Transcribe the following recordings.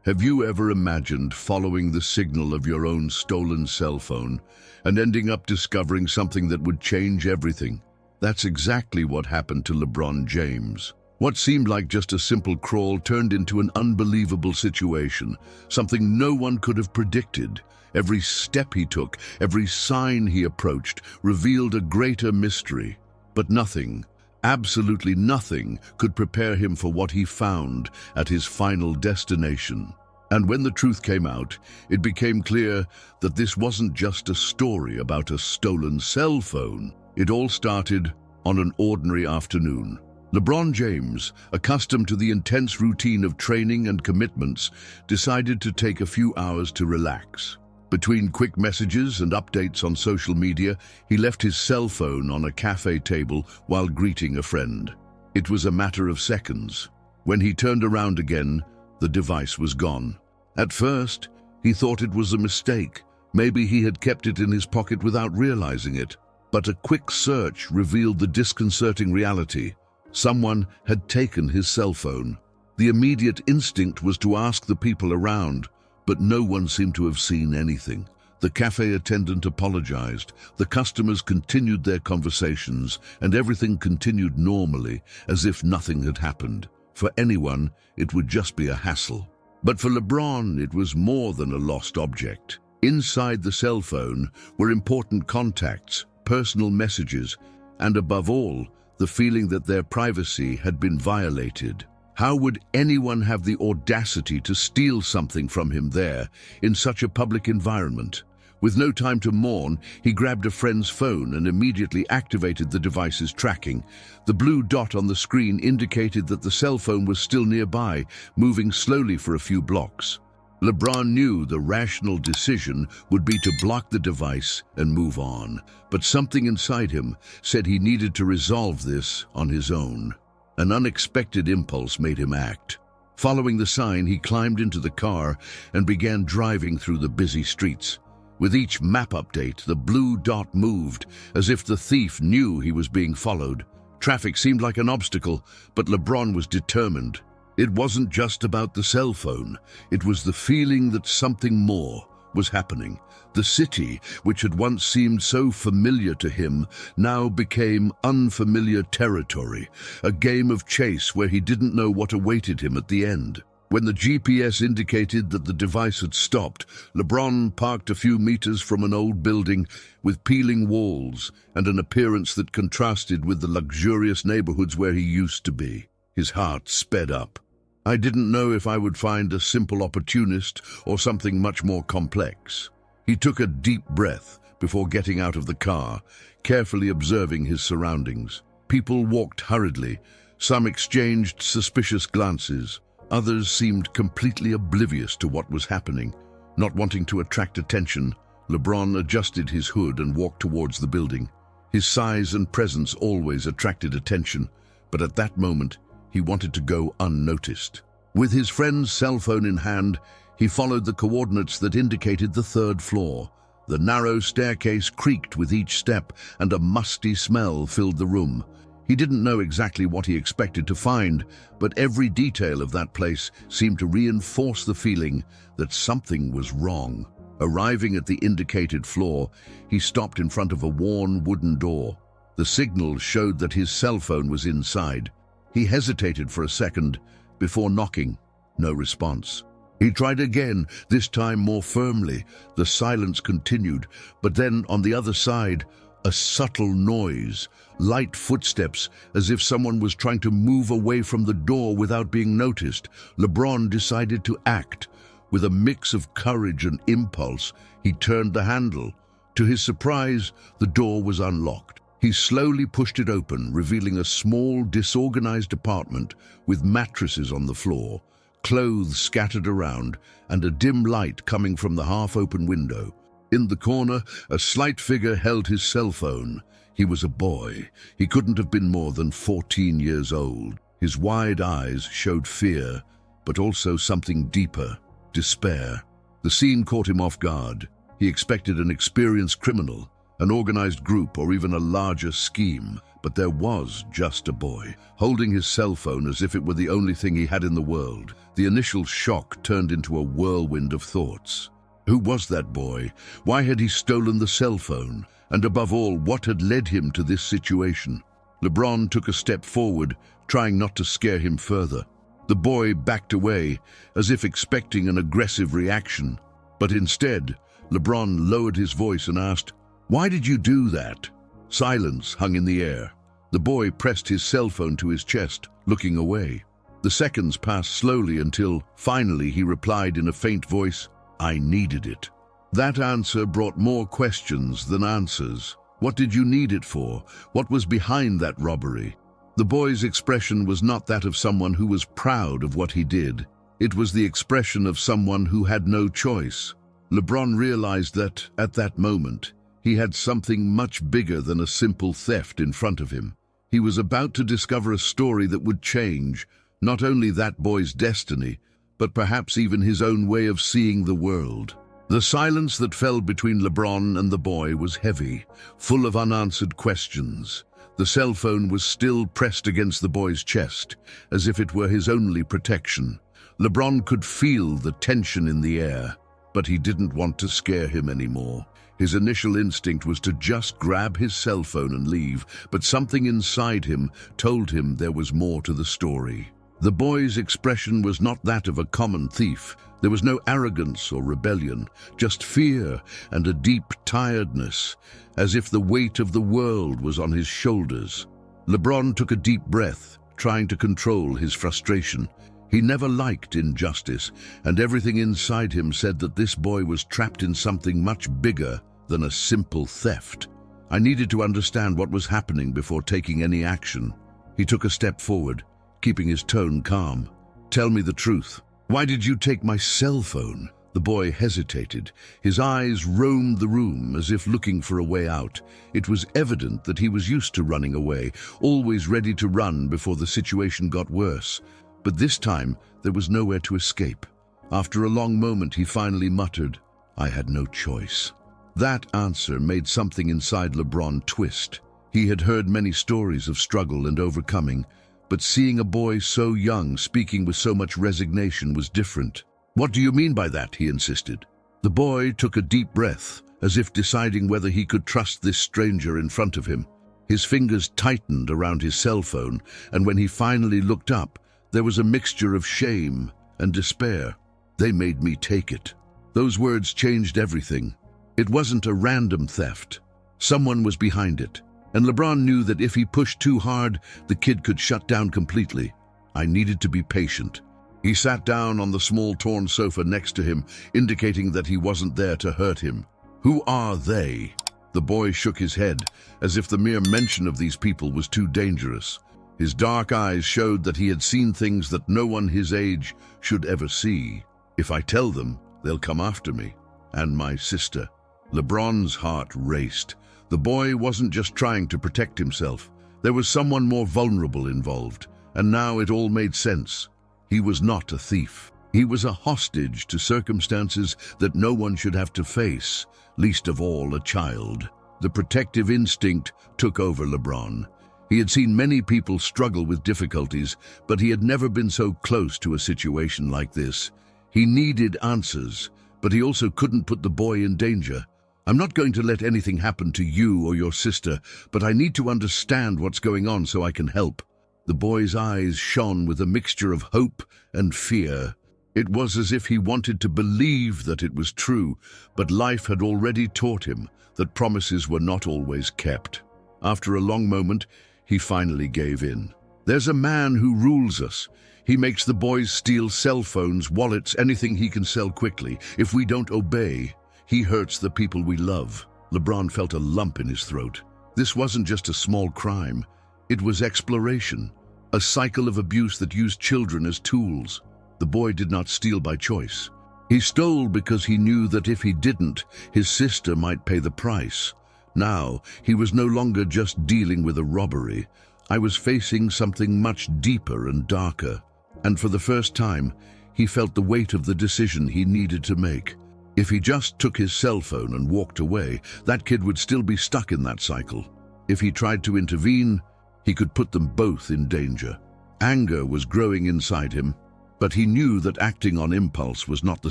Have you ever imagined following the signal of your own stolen cell phone and ending up discovering something that would change everything? That's exactly what happened to LeBron James. What seemed like just a simple crawl turned into an unbelievable situation, something no one could have predicted. Every step he took, every sign he approached, revealed a greater mystery. But nothing, absolutely nothing, could prepare him for what he found at his final destination. And when the truth came out, it became clear that this wasn't just a story about a stolen cell phone. It all started on an ordinary afternoon. LeBron James, accustomed to the intense routine of training and commitments, decided to take a few hours to relax. Between quick messages and updates on social media, he left his cell phone on a cafe table while greeting a friend. It was a matter of seconds. When he turned around again, the device was gone. At first, he thought it was a mistake. Maybe he had kept it in his pocket without realizing it. But a quick search revealed the disconcerting reality. Someone had taken his cell phone. The immediate instinct was to ask the people around, but no one seemed to have seen anything. The cafe attendant apologized, the customers continued their conversations, and everything continued normally, as if nothing had happened. For anyone, it would just be a hassle. But for LeBron, it was more than a lost object. Inside the cell phone were important contacts, personal messages, and above all, the feeling that their privacy had been violated. How would anyone have the audacity to steal something from him there, in such a public environment? With no time to mourn, he grabbed a friend's phone and immediately activated the device's tracking. The blue dot on the screen indicated that the cell phone was still nearby, moving slowly for a few blocks. LeBron knew the rational decision would be to block the device and move on, but something inside him said he needed to resolve this on his own. An unexpected impulse made him act. Following the sign, he climbed into the car and began driving through the busy streets. With each map update, the blue dot moved, as if the thief knew he was being followed. Traffic seemed like an obstacle, but LeBron was determined. It wasn't just about the cell phone. It was the feeling that something more was happening. The city, which had once seemed so familiar to him, now became unfamiliar territory, a game of chase where he didn't know what awaited him at the end. When the GPS indicated that the device had stopped, LeBron parked a few meters from an old building with peeling walls and an appearance that contrasted with the luxurious neighborhoods where he used to be. His heart sped up. I didn't know if I would find a simple opportunist or something much more complex. He took a deep breath before getting out of the car, carefully observing his surroundings. People walked hurriedly. Some exchanged suspicious glances. Others seemed completely oblivious to what was happening. Not wanting to attract attention, LeBron adjusted his hood and walked towards the building. His size and presence always attracted attention, but at that moment, he wanted to go unnoticed. With his friend's cell phone in hand, he followed the coordinates that indicated the third floor. The narrow staircase creaked with each step, and a musty smell filled the room. He didn't know exactly what he expected to find, but every detail of that place seemed to reinforce the feeling that something was wrong. Arriving at the indicated floor, he stopped in front of a worn wooden door. The signal showed that his cell phone was inside. He hesitated for a second before knocking. No response. He tried again, this time more firmly. The silence continued, but then on the other side, a subtle noise, light footsteps, as if someone was trying to move away from the door without being noticed. LeBron decided to act. With a mix of courage and impulse, he turned the handle. To his surprise, the door was unlocked. He slowly pushed it open, revealing a small, disorganized apartment with mattresses on the floor, clothes scattered around, and a dim light coming from the half-open window. In the corner, a slight figure held his cell phone. He was a boy. He couldn't have been more than 14 years old. His wide eyes showed fear, but also something deeper, despair. The scene caught him off guard. He expected an experienced criminal, an organized group, or even a larger scheme. But there was just a boy, holding his cell phone as if it were the only thing he had in the world. The initial shock turned into a whirlwind of thoughts. Who was that boy? Why had he stolen the cell phone? And above all, what had led him to this situation? LeBron took a step forward, trying not to scare him further. The boy backed away, as if expecting an aggressive reaction. But instead, LeBron lowered his voice and asked, "Why did you do that?" Silence hung in the air. The boy pressed his cell phone to his chest, looking away. The seconds passed slowly until, finally, he replied in a faint voice, "I needed it." That answer brought more questions than answers. What did you need it for? What was behind that robbery? The boy's expression was not that of someone who was proud of what he did. It was the expression of someone who had no choice. LeBron realized that, at that moment, he had something much bigger than a simple theft in front of him. He was about to discover a story that would change not only that boy's destiny, but perhaps even his own way of seeing the world. The silence that fell between LeBron and the boy was heavy, full of unanswered questions. The cell phone was still pressed against the boy's chest, as if it were his only protection. LeBron could feel the tension in the air, but he didn't want to scare him anymore. His initial instinct was to just grab his cell phone and leave, but something inside him told him there was more to the story. The boy's expression was not that of a common thief. There was no arrogance or rebellion, just fear and a deep tiredness, as if the weight of the world was on his shoulders. LeBron took a deep breath, trying to control his frustration. He never liked injustice, and everything inside him said that this boy was trapped in something much bigger than a simple theft. I needed to understand what was happening before taking any action. He took a step forward, keeping his tone calm. "Tell me the truth. Why did you take my cell phone?" The boy hesitated. His eyes roamed the room as if looking for a way out. It was evident that he was used to running away, always ready to run before the situation got worse. But this time, there was nowhere to escape. After a long moment, he finally muttered, "I had no choice." That answer made something inside LeBron twist. He had heard many stories of struggle and overcoming, but seeing a boy so young speaking with so much resignation was different. "What do you mean by that?" he insisted. The boy took a deep breath, as if deciding whether he could trust this stranger in front of him. His fingers tightened around his cell phone, and when he finally looked up, there was a mixture of shame and despair. "They made me take it." Those words changed everything. It wasn't a random theft. Someone was behind it. And LeBron knew that if he pushed too hard, the kid could shut down completely. I needed to be patient. He sat down on the small torn sofa next to him, indicating that he wasn't there to hurt him. "Who are they?" The boy shook his head, as if the mere mention of these people was too dangerous. His dark eyes showed that he had seen things that no one his age should ever see. "If I tell them, they'll come after me. And my sister." LeBron's heart raced. The boy wasn't just trying to protect himself. There was someone more vulnerable involved, and now it all made sense. He was not a thief. He was a hostage to circumstances that no one should have to face, least of all a child. The protective instinct took over LeBron. He had seen many people struggle with difficulties, but he had never been so close to a situation like this. He needed answers, but he also couldn't put the boy in danger. "I'm not going to let anything happen to you or your sister, but I need to understand what's going on so I can help." The boy's eyes shone with a mixture of hope and fear. It was as if he wanted to believe that it was true, but life had already taught him that promises were not always kept. After a long moment, he finally gave in. "There's a man who rules us. He makes the boys steal cell phones, wallets, anything he can sell quickly. If we don't obey, he hurts the people we love." LeBron felt a lump in his throat. This wasn't just a small crime. It was exploration, a cycle of abuse that used children as tools. The boy did not steal by choice. He stole because he knew that if he didn't, his sister might pay the price. Now, he was no longer just dealing with a robbery. I was facing something much deeper and darker. And for the first time, he felt the weight of the decision he needed to make. If he just took his cell phone and walked away, that kid would still be stuck in that cycle. If he tried to intervene, He could put them both in danger. Anger was growing inside him, but he knew that acting on impulse was not the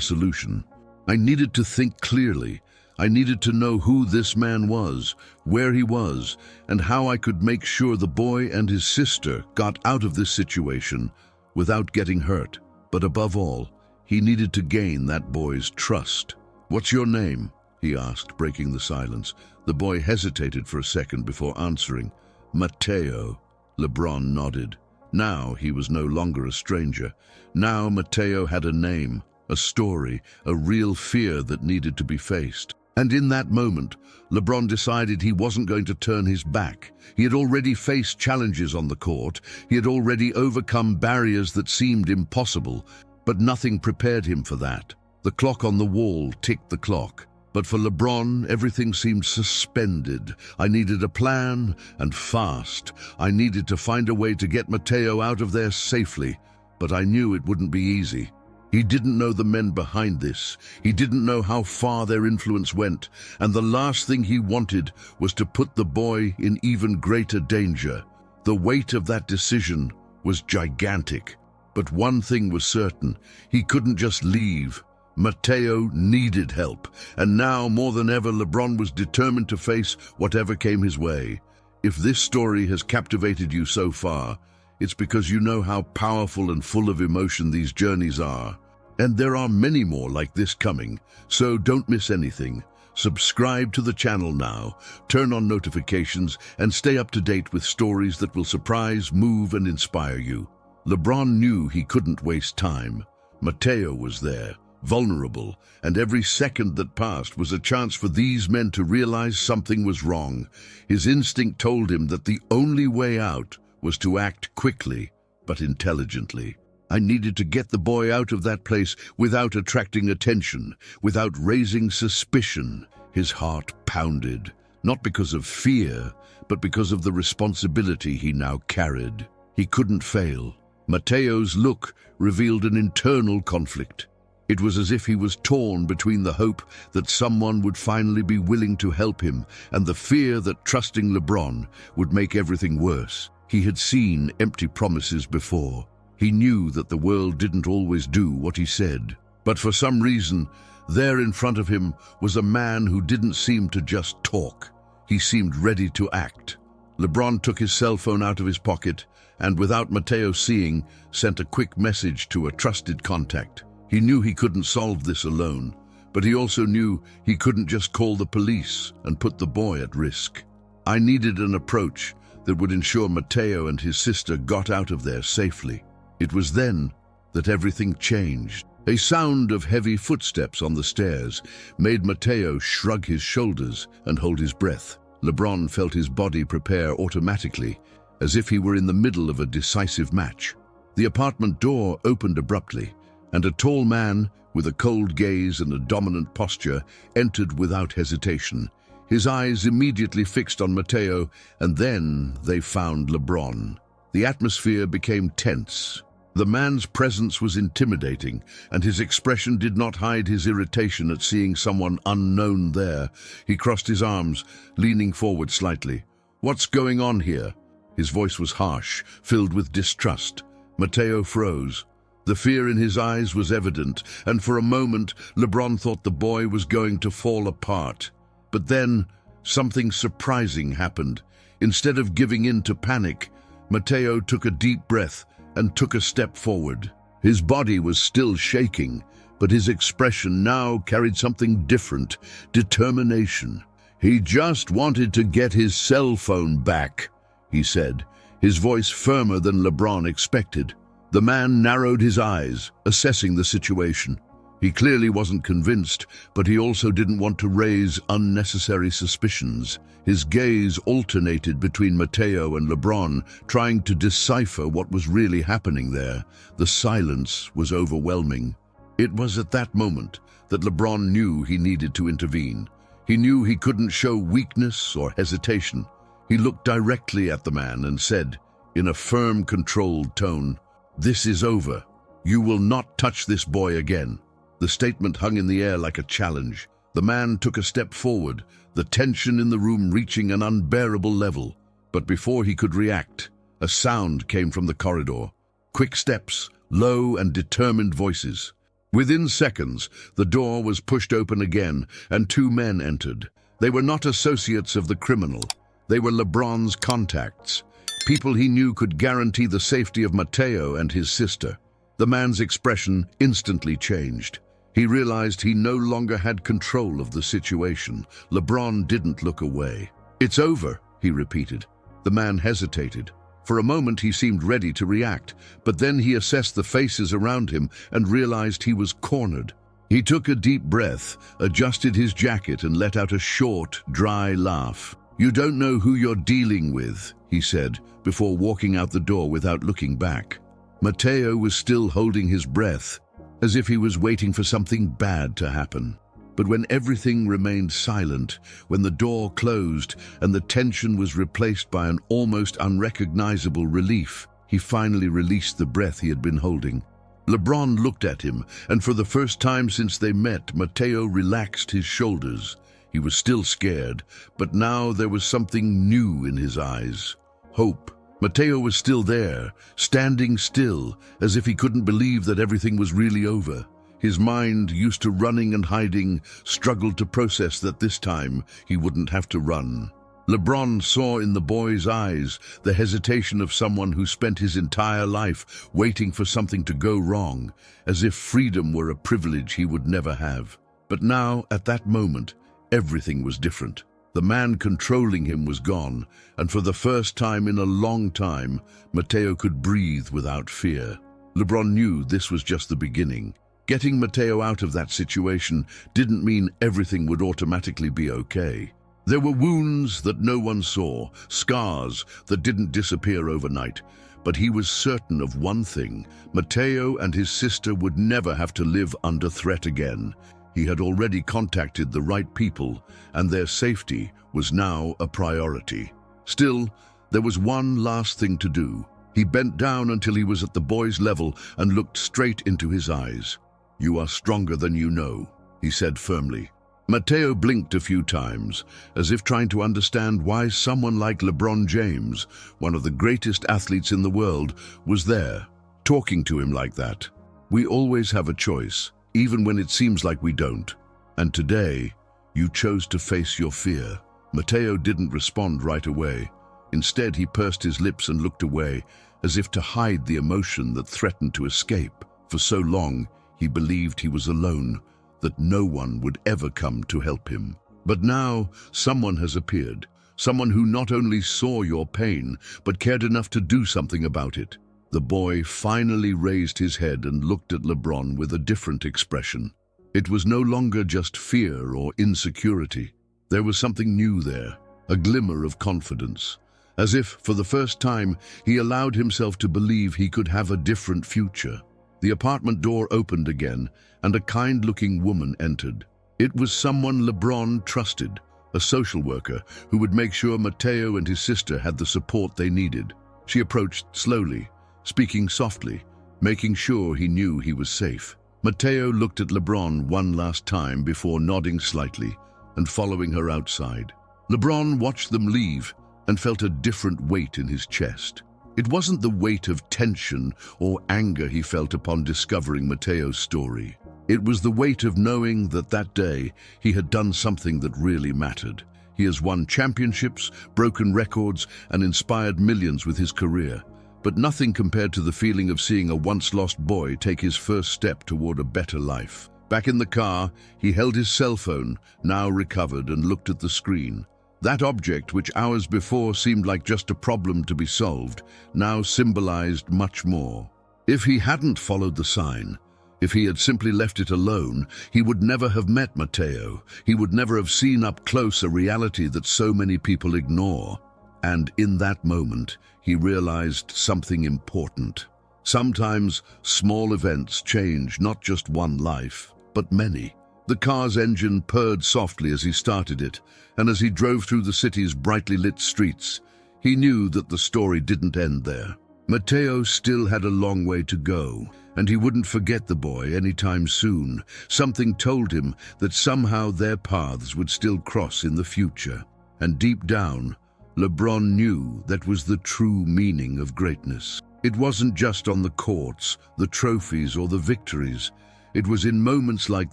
solution. I needed to think clearly. I needed to know who this man was, where he was, and how I could make sure the boy and his sister got out of this situation without getting hurt. But above all, he needed to gain that boy's trust. "What's your name?" he asked, breaking the silence. The boy hesitated for a second before answering. "Mateo." LeBron nodded. Now he was no longer a stranger. Now Mateo had a name, a story, a real fear that needed to be faced. And in that moment, LeBron decided he wasn't going to turn his back. He had already faced challenges on the court. He had already overcome barriers that seemed impossible, but nothing prepared him for that. The clock on the wall ticked the clock. But for LeBron, everything seemed suspended. I needed a plan, and fast. I needed to find a way to get Mateo out of there safely, but I knew it wouldn't be easy. He didn't know the men behind this. He didn't know how far their influence went, and the last thing he wanted was to put the boy in even greater danger. The weight of that decision was gigantic. But one thing was certain: he couldn't just leave. Mateo needed help, and now more than ever LeBron was determined to face whatever came his way. If this story has captivated you so far, it's because you know how powerful and full of emotion these journeys are. And there are many more like this coming, so don't miss anything. Subscribe to the channel now, turn on notifications, and stay up to date with stories that will surprise, move, and inspire you. LeBron knew he couldn't waste time. Mateo was there, vulnerable, and every second that passed was a chance for these men to realize something was wrong. His instinct told him that the only way out was to act quickly, but intelligently. I needed to get the boy out of that place without attracting attention, without raising suspicion. His heart pounded, not because of fear, but because of the responsibility he now carried. He couldn't fail. Mateo's look revealed an internal conflict. It was as if he was torn between the hope that someone would finally be willing to help him and the fear that trusting LeBron would make everything worse. He had seen empty promises before. He knew that the world didn't always do what he said. But for some reason, there in front of him was a man who didn't seem to just talk. He seemed ready to act. LeBron took his cell phone out of his pocket and, without Mateo seeing, sent a quick message to a trusted contact. He knew he couldn't solve this alone, but he also knew he couldn't just call the police and put the boy at risk. I needed an approach that would ensure Mateo and his sister got out of there safely. It was then that everything changed. A sound of heavy footsteps on the stairs made Mateo shrug his shoulders and hold his breath. LeBron felt his body prepare automatically, as if he were in the middle of a decisive match. The apartment door opened abruptly, and a tall man with a cold gaze and a dominant posture entered without hesitation. His eyes immediately fixed on Mateo, and then they found LeBron. The atmosphere became tense. The man's presence was intimidating, and his expression did not hide his irritation at seeing someone unknown there. He crossed his arms, leaning forward slightly. "What's going on here?" His voice was harsh, filled with distrust. Mateo froze. The fear in his eyes was evident, and for a moment LeBron thought the boy was going to fall apart. But then something surprising happened. Instead of giving in to panic, Mateo took a deep breath and took a step forward. His body was still shaking, but his expression now carried something different: determination. "He just wanted to get his cell phone back," he said, his voice firmer than LeBron expected. The man narrowed his eyes, assessing the situation. He clearly wasn't convinced, but he also didn't want to raise unnecessary suspicions. His gaze alternated between Mateo and LeBron, trying to decipher what was really happening there. The silence was overwhelming. It was at that moment that LeBron knew he needed to intervene. He knew he couldn't show weakness or hesitation. He looked directly at the man and said, in a firm, controlled tone, "This is over. You will not touch this boy again." The statement hung in the air like a challenge. The man took a step forward, the tension in the room reaching an unbearable level. But before he could react, a sound came from the corridor. Quick steps, low and determined voices. Within seconds, the door was pushed open again, and two men entered. They were not associates of the criminal. They were LeBron's contacts, people he knew could guarantee the safety of Mateo and his sister. The man's expression instantly changed. He realized he no longer had control of the situation. LeBron didn't look away. "It's over," he repeated. The man hesitated. For a moment he seemed ready to react, but then he assessed the faces around him and realized he was cornered. He took a deep breath, adjusted his jacket and let out a short, dry laugh. "You don't know who you're dealing with," he said, before walking out the door without looking back. Mateo was still holding his breath, as if he was waiting for something bad to happen. But when everything remained silent, when the door closed and the tension was replaced by an almost unrecognizable relief, he finally released the breath he had been holding. LeBron looked at him, and for the first time since they met, Mateo relaxed his shoulders. He was still scared, but now there was something new in his eyes. Hope. Mateo was still there, standing still, as if he couldn't believe that everything was really over. His mind, used to running and hiding, struggled to process that this time he wouldn't have to run. LeBron saw in the boy's eyes the hesitation of someone who spent his entire life waiting for something to go wrong, as if freedom were a privilege he would never have. But now, at that moment, everything was different. The man controlling him was gone, and for the first time in a long time, Mateo could breathe without fear. LeBron knew this was just the beginning. Getting Mateo out of that situation didn't mean everything would automatically be okay. There were wounds that no one saw, scars that didn't disappear overnight. But he was certain of one thing: Mateo and his sister would never have to live under threat again. He had already contacted the right people, and their safety was now a priority. Still, there was one last thing to do. He bent down until he was at the boy's level and looked straight into his eyes. "You are stronger than you know," he said firmly. Mateo blinked a few times, as if trying to understand why someone like LeBron James, one of the greatest athletes in the world, was there, talking to him like that. "We always have a choice, even when it seems like we don't. And today, you chose to face your fear." Mateo didn't respond right away. Instead, he pursed his lips and looked away, as if to hide the emotion that threatened to escape. For so long, he believed he was alone, that no one would ever come to help him. But now, someone has appeared. Someone who not only saw your pain, but cared enough to do something about it. The boy finally raised his head and looked at LeBron with a different expression. It was no longer just fear or insecurity. There was something new there, a glimmer of confidence. As if, for the first time, he allowed himself to believe he could have a different future. The apartment door opened again, and a kind-looking woman entered. It was someone LeBron trusted, a social worker who would make sure Mateo and his sister had the support they needed. She approached slowly, speaking softly, making sure he knew he was safe. Mateo looked at LeBron one last time before nodding slightly and following her outside. LeBron watched them leave and felt a different weight in his chest. It wasn't the weight of tension or anger he felt upon discovering Mateo's story. It was the weight of knowing that that day he had done something that really mattered. He has won championships, broken records, and inspired millions with his career. But nothing compared to the feeling of seeing a once-lost boy take his first step toward a better life. Back in the car, he held his cell phone, now recovered, and looked at the screen. That object, which hours before seemed like just a problem to be solved, now symbolized much more. If he hadn't followed the sign, if he had simply left it alone, he would never have met Mateo. He would never have seen up close a reality that so many people ignore. And in that moment, he realized something important. Sometimes small events change not just one life, but many. The car's engine purred softly as he started it, and as he drove through the city's brightly lit streets, he knew that the story didn't end there. Mateo still had a long way to go, and he wouldn't forget the boy anytime soon. Something told him that somehow their paths would still cross in the future. And deep down, LeBron knew that was the true meaning of greatness. It wasn't just on the courts, the trophies, or the victories. It was in moments like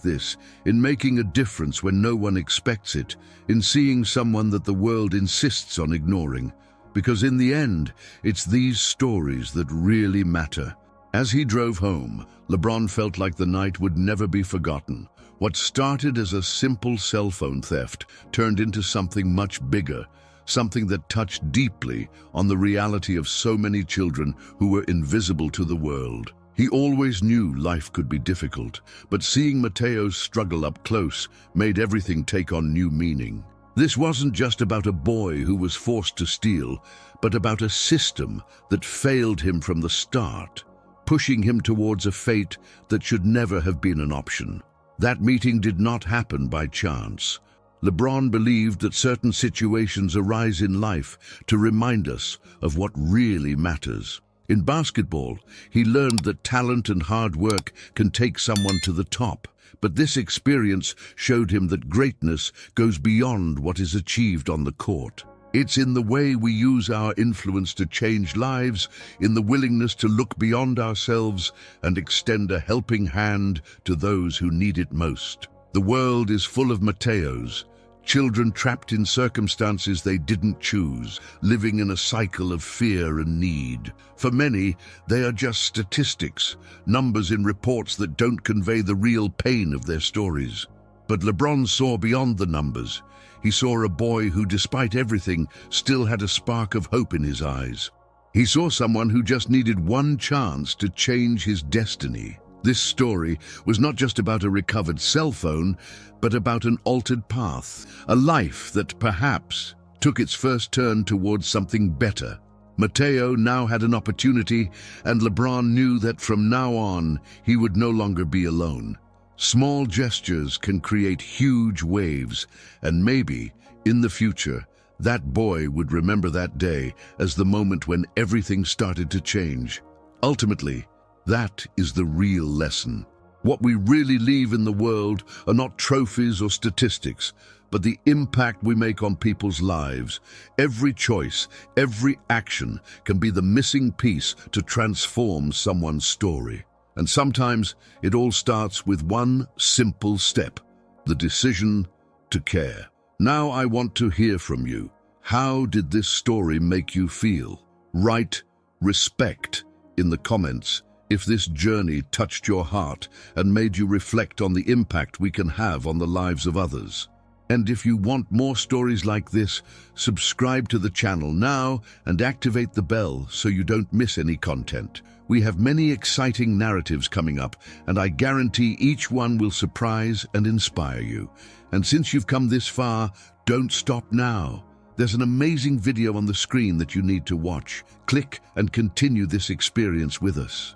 this, in making a difference when no one expects it, in seeing someone that the world insists on ignoring. Because in the end, it's these stories that really matter. As he drove home, LeBron felt like the night would never be forgotten. What started as a simple cell phone theft turned into something much bigger, something that touched deeply on the reality of so many children who were invisible to the world. He always knew life could be difficult, but seeing Mateo's struggle up close made everything take on new meaning. This wasn't just about a boy who was forced to steal, but about a system that failed him from the start, pushing him towards a fate that should never have been an option. That meeting did not happen by chance. LeBron believed that certain situations arise in life to remind us of what really matters. In basketball, he learned that talent and hard work can take someone to the top, but this experience showed him that greatness goes beyond what is achieved on the court. It's in the way we use our influence to change lives, in the willingness to look beyond ourselves and extend a helping hand to those who need it most. The world is full of Mateos, children trapped in circumstances they didn't choose, living in a cycle of fear and need. For many, they are just statistics, numbers in reports that don't convey the real pain of their stories. But LeBron saw beyond the numbers. He saw a boy who, despite everything, still had a spark of hope in his eyes. He saw someone who just needed one chance to change his destiny. This story was not just about a recovered cell phone, but about an altered path, a life that perhaps took its first turn towards something better. Mateo now had an opportunity, and LeBron knew that from now on, he would no longer be alone. Small gestures can create huge waves, and maybe, in the future, that boy would remember that day as the moment when everything started to change. Ultimately, that is the real lesson. What we really leave in the world are not trophies or statistics, but the impact we make on people's lives. Every choice, every action can be the missing piece to transform someone's story. And sometimes it all starts with one simple step, the decision to care. Now I want to hear from you. How did this story make you feel? Write respect in the comments if this journey touched your heart and made you reflect on the impact we can have on the lives of others. And if you want more stories like this, subscribe to the channel now and activate the bell so you don't miss any content. We have many exciting narratives coming up, and I guarantee each one will surprise and inspire you. And since you've come this far, don't stop now. There's an amazing video on the screen that you need to watch. Click and continue this experience with us.